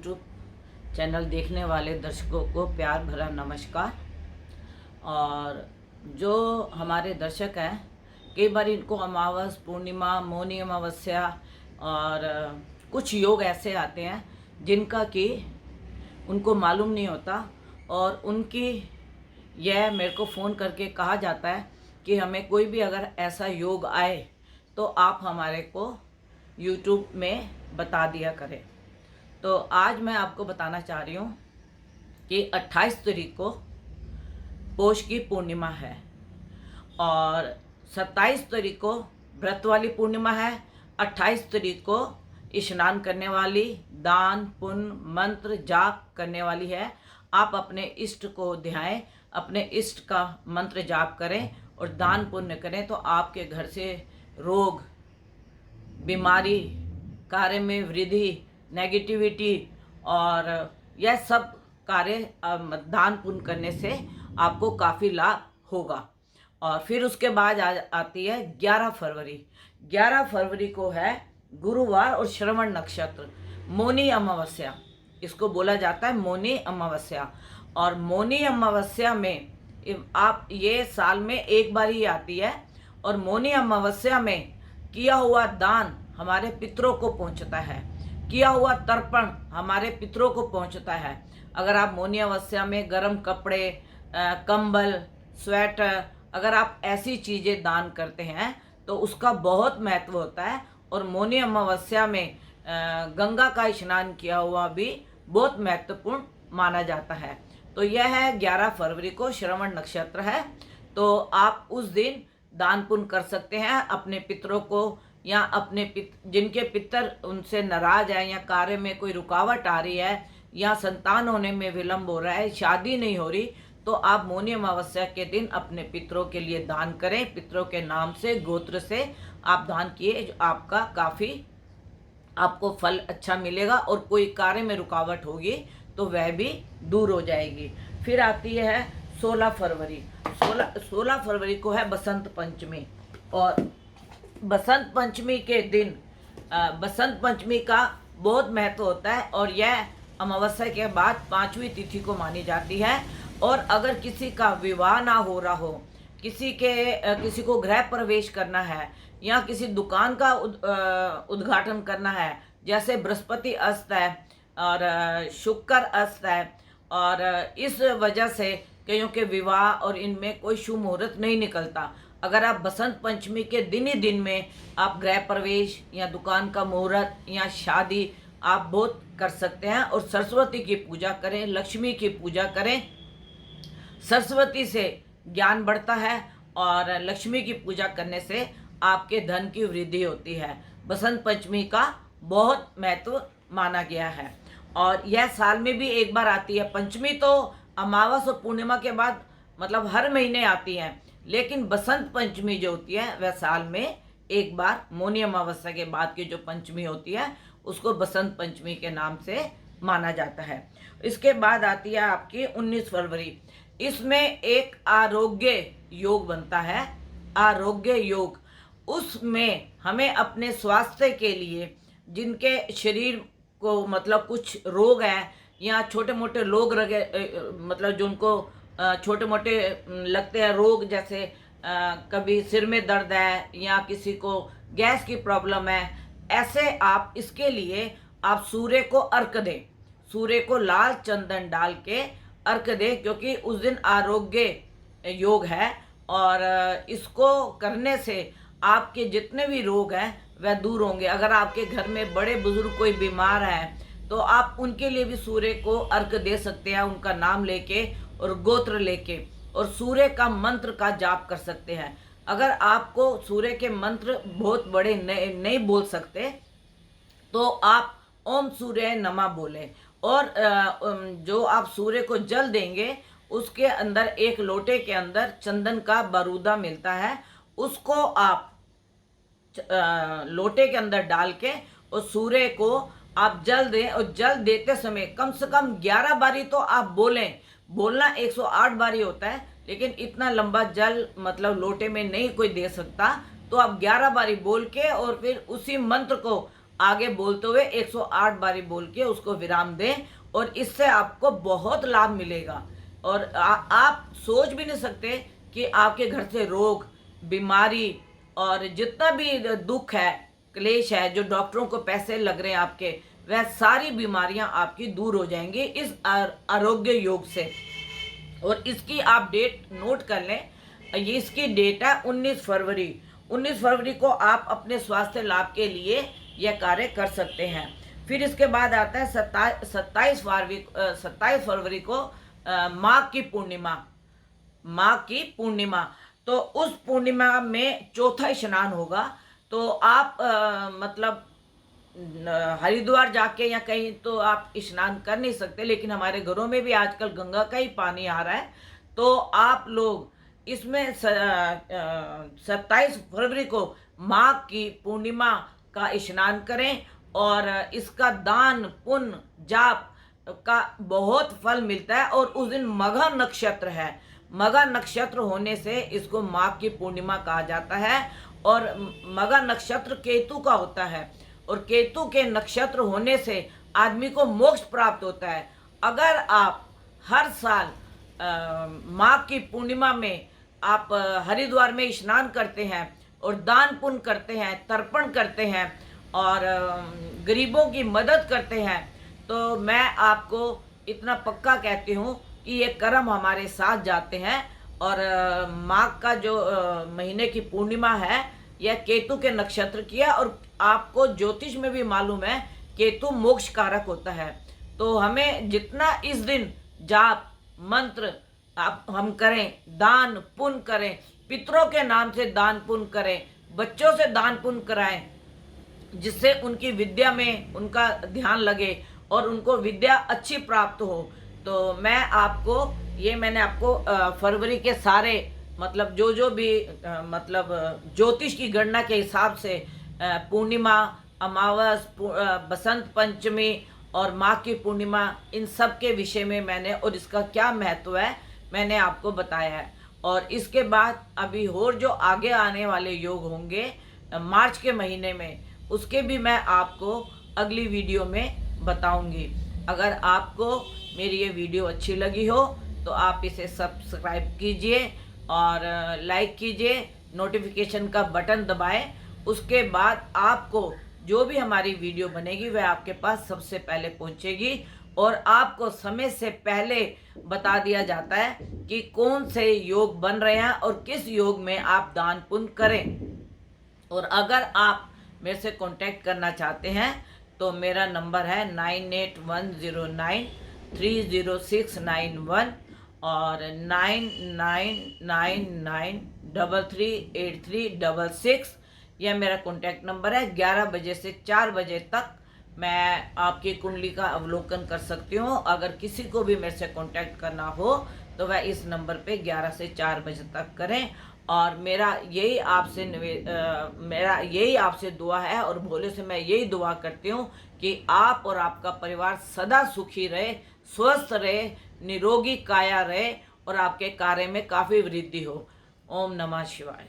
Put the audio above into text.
YouTube channel देखने वाले दर्शकों को प्यार भरा नमस्कार। और जो हमारे दर्शक हैं, कई बार इनको अमावस, पूर्णिमा, मौनी अमावस्या और कुछ योग ऐसे आते हैं जिनका कि उनको मालूम नहीं होता, और उनकी यह मेरे को फ़ोन करके कहा जाता है कि हमें कोई भी अगर ऐसा योग आए तो आप हमारे को यूट्यूब में बता दिया करें। तो आज मैं आपको बताना चाह रही हूँ कि 28 तारीख को पौष की पूर्णिमा है और 27 तारीख को व्रत वाली पूर्णिमा है। 28 तारीख को स्नान करने वाली, दान पुण्य मंत्र जाप करने वाली है। आप अपने इष्ट को ध्याएं, अपने इष्ट का मंत्र जाप करें और दान पुण्य करें तो आपके घर से रोग, बीमारी, कार्य में वृद्धि, नेगेटिविटी और यह सब कार्य दान पुण्य करने से आपको काफ़ी लाभ होगा। और फिर उसके बाद आती है 11 फरवरी। 11 फरवरी को है गुरुवार और श्रवण नक्षत्र, मौनी अमावस्या। इसको बोला जाता है मौनी अमावस्या। और मौनी अमावस्या में आप ये साल में एक बार ही आती है, और मौनी अमावस्या में किया हुआ दान हमारे पितरों को पहुंचता है, किया हुआ तर्पण हमारे पितरों को पहुंचता है। अगर आप मौनी अमावस्या में गर्म कपड़े, कंबल, स्वेटर, अगर आप ऐसी चीज़ें दान करते हैं तो उसका बहुत महत्व होता है। और मौनी अमावस्या में गंगा का स्नान किया हुआ भी बहुत महत्वपूर्ण माना जाता है। तो यह है 11 फरवरी को श्रवण नक्षत्र है। तो आप उस दिन दान पुण्य कर सकते हैं अपने पितरों को, या अपने जिनके पितर उनसे नाराज है, या कार्य में कोई रुकावट आ रही है, या संतान होने में विलंब हो रहा है, शादी नहीं हो रही, तो आप मौनी अमावस्या के दिन अपने पितरों के लिए दान करें। पितरों के नाम से, गोत्र से आप दान किए, जो आपका काफ़ी आपको फल अच्छा मिलेगा और कोई कार्य में रुकावट होगी तो वह भी दूर हो जाएगी। फिर आती है 16 फरवरी। 16 फरवरी को है बसंत पंचमी। और बसंत पंचमी के दिन बसंत पंचमी का बहुत महत्व होता है, और यह अमावस्या के बाद 5वीं तिथि को मानी जाती है। और अगर किसी का विवाह ना हो रहा हो, किसी को गृह प्रवेश करना है, या किसी दुकान का उद्घाटन करना है, जैसे बृहस्पति अस्त है और शुक्र अस्त है, और इस वजह से कईयों के विवाह और इनमें कोई शुभ मुहूर्त नहीं निकलता। अगर आप बसंत पंचमी के दिन ही दिन में आप गृह प्रवेश या दुकान का मुहूर्त या शादी आप बहुत कर सकते हैं। और सरस्वती की पूजा करें, लक्ष्मी की पूजा करें। सरस्वती से ज्ञान बढ़ता है और लक्ष्मी की पूजा करने से आपके धन की वृद्धि होती है। बसंत पंचमी का बहुत महत्व माना गया है, और यह साल में भी एक बार आती है। पंचमी तो अमावस और पूर्णिमा के बाद मतलब हर महीने आती है, लेकिन बसंत पंचमी जो होती है वह साल में एक बार, मौनी अमावस्या के बाद की जो पंचमी होती है उसको बसंत पंचमी के नाम से माना जाता है। इसके बाद आती है आपकी 19 फरवरी। इसमें एक आरोग्य योग बनता है, आरोग्य योग। उसमें हमें अपने स्वास्थ्य के लिए, जिनके शरीर को मतलब कुछ रोग है, या छोटे मोटे लोग मतलब जो उनको छोटे मोटे लगते हैं रोग, जैसे कभी सिर में दर्द है या किसी को गैस की प्रॉब्लम है, ऐसे आप इसके लिए आप सूर्य को अर्घ दें, सूर्य को लाल चंदन डाल के अर्घ दें, क्योंकि उस दिन आरोग्य योग है। और इसको करने से आपके जितने भी रोग हैं वह दूर होंगे। अगर आपके घर में बड़े बुजुर्ग कोई बीमार है तो आप उनके लिए भी सूर्य को अर्घ दे सकते हैं, उनका नाम लेके और गोत्र लेके, और सूर्य का मंत्र का जाप कर सकते हैं। अगर आपको सूर्य के मंत्र बहुत बड़े नहीं बोल सकते तो आप ओम सूर्य नमः बोलें, और जो आप सूर्य को जल देंगे उसके अंदर एक लोटे के अंदर चंदन का बारूदा मिलता है, उसको आप लोटे के अंदर डाल के और सूर्य को आप जल दें। और जल देते समय कम से कम 11 बारी तो आप बोलें। बोलना 108 बारी होता है, लेकिन इतना लंबा जल मतलब लोटे में नहीं कोई दे सकता, तो आप 11 बारी बोल के और फिर उसी मंत्र को आगे बोलते हुए 108 बारी बोल के उसको विराम दें, और इससे आपको बहुत लाभ मिलेगा। और आप सोच भी नहीं सकते कि आपके घर से रोग, बीमारी और जितना भी दुख है, क्लेश है, जो डॉक्टरों को पैसे लग रहे हैं आपके, वह सारी बीमारियां आपकी दूर हो जाएंगी इस आरोग्य योग से। और इसकी आप डेट नोट कर लें, ये इसकी डेट है 19 फरवरी। 19 फरवरी को आप अपने स्वास्थ्य लाभ के लिए यह कार्य कर सकते हैं। फिर इसके बाद आता है 27 फरवरी को माघ की पूर्णिमा। माघ की पूर्णिमा, तो उस पूर्णिमा में चौथा स्नान होगा। तो आप मतलब हरिद्वार जाके या कहीं तो आप स्नान कर नहीं सकते, लेकिन हमारे घरों में भी आजकल गंगा का ही पानी आ रहा है। तो आप लोग इसमें 27 फरवरी को माघ की पूर्णिमा का स्नान करें, और इसका दान पुण्य जाप का बहुत फल मिलता है। और उस दिन मघा नक्षत्र है, मघा नक्षत्र होने से इसको माघ की पूर्णिमा कहा जाता है। और मघा नक्षत्र केतु का होता है, और केतु के नक्षत्र होने से आदमी को मोक्ष प्राप्त होता है। अगर आप हर साल माघ की पूर्णिमा में आप हरिद्वार में स्नान करते हैं और दान पुण्य करते हैं, तर्पण करते हैं और गरीबों की मदद करते हैं, तो मैं आपको इतना पक्का कहती हूँ कि ये कर्म हमारे साथ जाते हैं। और माघ का जो महीने की पूर्णिमा है, यह केतु के नक्षत्र की है। और आपको ज्योतिष में भी मालूम है केतु मोक्ष कारक होता है। तो हमें जितना इस दिन जाप मंत्र आप हम करें, दान पुण्य करें, पितरों के नाम से दान पुण्य करें, बच्चों से दान पुण्य कराएं, जिससे उनकी विद्या में उनका ध्यान लगे और उनको विद्या अच्छी प्राप्त हो। तो मैं आपको मैंने आपको फरवरी के सारे मतलब जो भी मतलब ज्योतिष की गणना के हिसाब से पूर्णिमा, अमावस, बसंत पंचमी और माघ की पूर्णिमा, इन सब के विषय में मैंने, और इसका क्या महत्व है, मैंने आपको बताया है। और इसके बाद अभी और जो आगे आने वाले योग होंगे मार्च के महीने में, उसके भी मैं आपको अगली वीडियो में बताऊंगी। अगर आपको मेरी ये वीडियो अच्छी लगी हो तो आप इसे सब्सक्राइब कीजिए और लाइक कीजिए, नोटिफिकेशन का बटन दबाएं। उसके बाद आपको जो भी हमारी वीडियो बनेगी वह आपके पास सबसे पहले पहुंचेगी, और आपको समय से पहले बता दिया जाता है कि कौन से योग बन रहे हैं और किस योग में आप दान पुण्य करें। और अगर आप मेरे से कांटेक्ट करना चाहते हैं तो मेरा नंबर है 9810930691 और 9999338366। यह मेरा कांटेक्ट नंबर है। 11 बजे से 4 बजे तक मैं आपकी कुंडली का अवलोकन कर सकती हूँ। अगर किसी को भी मेरे से कांटेक्ट करना हो तो वह इस नंबर पे 11 से 4 बजे तक करें। और मेरा यही आपसे दुआ है, और भोले से मैं यही दुआ करती हूँ कि आप और आपका परिवार सदा सुखी रहे, स्वस्थ रहे, निरोगी काया रहे और आपके कार्य में काफ़ी वृद्धि हो। ओम नमः शिवाय।